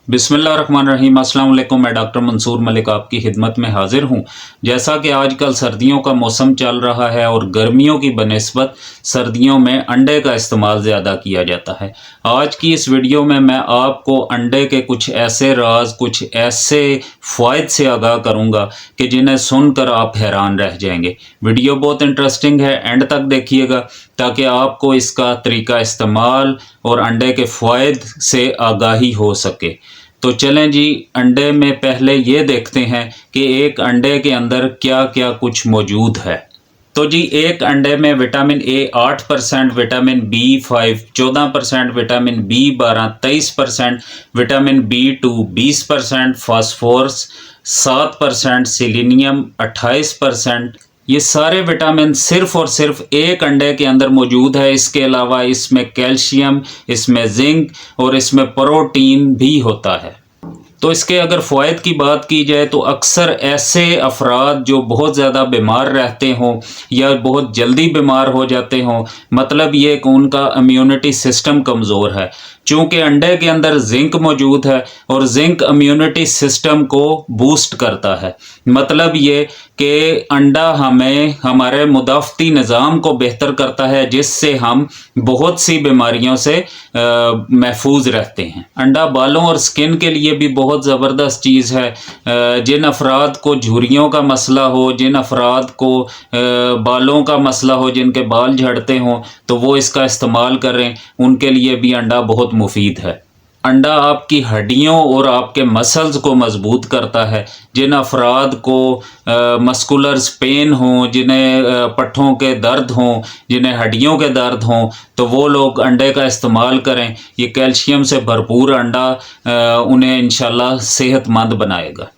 बिस्मिल्लाहिर्रहमानिर्रहीम। अस्सलाम वालेकुम। मैं डॉक्टर मंसूर मलिक आपकी खिदमत में हाजिर हूँ। जैसा कि आजकल सर्दियों का मौसम चल रहा है और गर्मियों की बनिस्बत सर्दियों में अंडे का इस्तेमाल ज़्यादा किया जाता है। आज की इस वीडियो में मैं आपको अंडे के कुछ ऐसे राज, कुछ ऐसे फ़ायदे से आगाह करूँगा कि जिन्हें सुनकर आप हैरान रह जाएंगे। वीडियो बहुत इंटरेस्टिंग है, एंड तक देखिएगा ताकि आपको इसका तरीका इस्तेमाल और अंडे के फ़ायदे से आगाही हो सके। तो चलें जी, अंडे में पहले ये देखते हैं कि एक अंडे के अंदर क्या क्या कुछ मौजूद है। तो जी, एक अंडे में vitamin A 8%, vitamin B 5 14%, vitamin B 12 23%, vitamin B two 20%, phosphorus 7%, selenium 28%। ये सारे विटामिन सिर्फ और सिर्फ एक अंडे के अंदर मौजूद है। इसके अलावा इसमें कैल्शियम, इसमें जिंक और इसमें प्रोटीन भी होता है। तो इसके अगर फ़वाइद की बात की जाए तो अक्सर ऐसे अफराद जो बहुत ज़्यादा बीमार रहते हों या बहुत जल्दी बीमार हो जाते हों, मतलब ये कि उनका इम्यूनिटी सिस्टम कमज़ोर है, चूँकि अंडे के अंदर जिंक मौजूद है और जिंक इम्यूनिटी सिस्टम को बूस्ट करता है। मतलब ये कि अंडा हमें हमारे मुदाफ़ती निज़ाम को बेहतर करता है, जिससे हम बहुत सी बीमारियों से महफूज रहते हैं। अंडा बालों और स्किन के लिए भी बहुत ज़बरदस्त चीज़ है। जिन अफराद को झुर्रियों का मसला हो, जिन अफराद को बालों का मसला हो, जिनके बाल झड़ते हों, तो वो इसका इस्तेमाल करें, उनके लिए भी अंडा बहुत मुफीद है। अंडा आपकी हड्डियों और आपके मसल्स को मजबूत करता है। जिन अफराद को मस्कुलर पेन हों, जिन्हें पट्ठों के दर्द हों, जिन्हें हड्डियों के दर्द हों, तो वो लोग अंडे का इस्तेमाल करें। ये कैल्शियम से भरपूर अंडा उन्हें इंशाल्लाह सेहतमंद बनाएगा।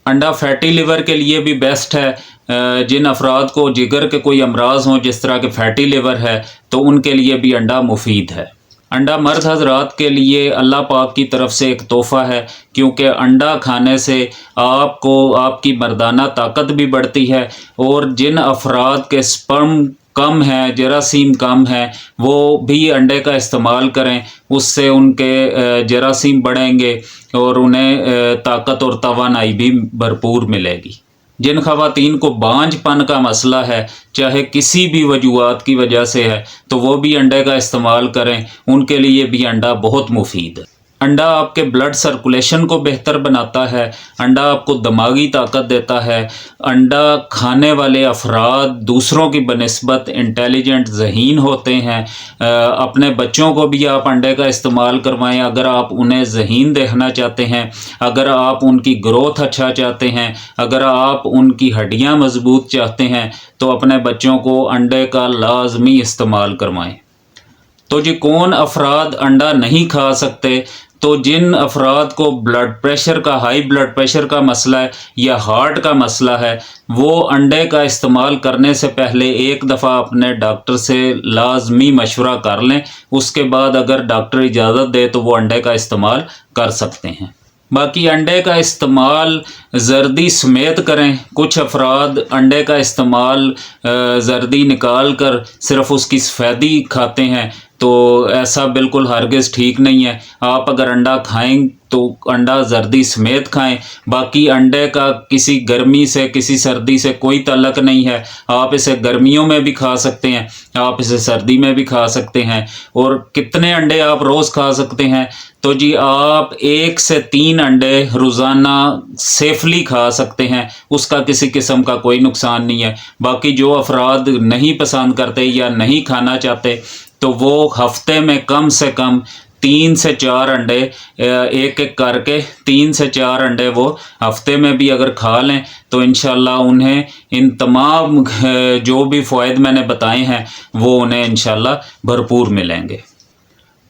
अंडा फैटी लिवर के लिए भी बेस्ट है। जिन अफराद को जिगर के कोई अमराज हों, जिस तरह के फैटी लिवर है, तो उनके लिए भी अंडा मुफीद है। अंडा मर्द हजरात के लिए अल्लाह पाक की तरफ से एक तोहफ़ा है, क्योंकि अंडा खाने से आपको आपकी मर्दाना ताकत भी बढ़ती है। और जिन अफराद के स्पर्म कम है, जरासीम कम है, वो भी अंडे का इस्तेमाल करें, उससे उनके जरासीम बढ़ेंगे और उन्हें ताकत और तवानाई भी भरपूर मिलेगी। जिन ख़वातीन को बांझपन का मसला है, चाहे किसी भी वजूहात की वजह से है, तो वो भी अंडे का इस्तेमाल करें, उनके लिए भी अंडा बहुत मुफीद है। अंडा आपके ब्लड सर्कुलेशन को बेहतर बनाता है। अंडा आपको दिमागी ताकत देता है। अंडा खाने वाले अफराद दूसरों की बनिस्बत इंटेलिजेंट, ज़हीन होते हैं। अपने बच्चों को भी आप अंडे का इस्तेमाल करवाएं अगर आप उन्हें ज़हीन देखना चाहते हैं, अगर आप उनकी ग्रोथ अच्छा चाहते हैं, अगर आप उनकी हड्डियां मजबूत चाहते हैं, तो अपने बच्चों को अंडे का लाजमी इस्तेमाल करवाएं। तो जी, कौन अफराद अंडा नहीं खा सकते? तो जिन अफराद को ब्लड प्रेशर का, हाई ब्लड प्रेशर का मसला है या हार्ट का मसला है, वो अंडे का इस्तेमाल करने से पहले एक दफ़ा अपने डॉक्टर से लाजमी मशवरा कर लें। उसके बाद अगर डॉक्टर इजाज़त दे तो वो अंडे का इस्तेमाल कर सकते हैं। बाकी अंडे का इस्तेमाल जर्दी समेत करें। कुछ अफराद अंडे का इस्तेमाल जर्दी निकाल कर सिर्फ उसकी सफ़ेदी खाते हैं, तो ऐसा बिल्कुल हरगिज़ ठीक नहीं है। आप अगर अंडा खाएं तो अंडा जर्दी समेत खाएं। बाकी अंडे का किसी गर्मी से, किसी सर्दी से कोई ताल्लुक़ नहीं है। आप इसे गर्मियों में भी खा सकते हैं, आप इसे सर्दी में भी खा सकते हैं। और कितने अंडे आप रोज़ खा सकते हैं? तो जी, आप 1 से 3 अंडे रोज़ाना सेफली खा सकते हैं, उसका किसी किस्म का कोई नुकसान नहीं है। बाकी जो अफराद नहीं पसंद करते या नहीं खाना चाहते, तो वो हफ्ते में कम से कम 3 से 4 अंडे, एक एक करके 3 से 4 अंडे वो हफ्ते में भी अगर खा लें, तो इंशाल्लाह उन्हें इन तमाम जो भी फ़वाइद मैंने बताए हैं वो उन्हें इंशाल्लाह भरपूर मिलेंगे।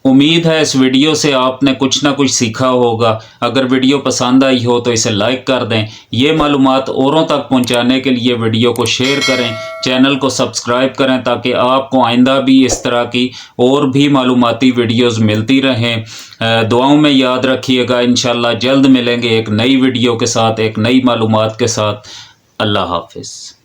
उम्मीद है इस वीडियो से आपने कुछ ना कुछ सीखा होगा। अगर वीडियो पसंद आई हो तो इसे लाइक कर दें। ये मालूमात औरों तक पहुंचाने के लिए वीडियो को शेयर करें, चैनल को सब्सक्राइब करें, ताकि आपको आइंदा भी इस तरह की और भी मालूमाती वीडियोज़ मिलती रहें। दुआओं में याद रखिएगा। इंशाल्लाह जल्द मिलेंगे एक नई वीडियो के साथ, एक नई मालूमात के साथ। अल्लाह हाफिज़।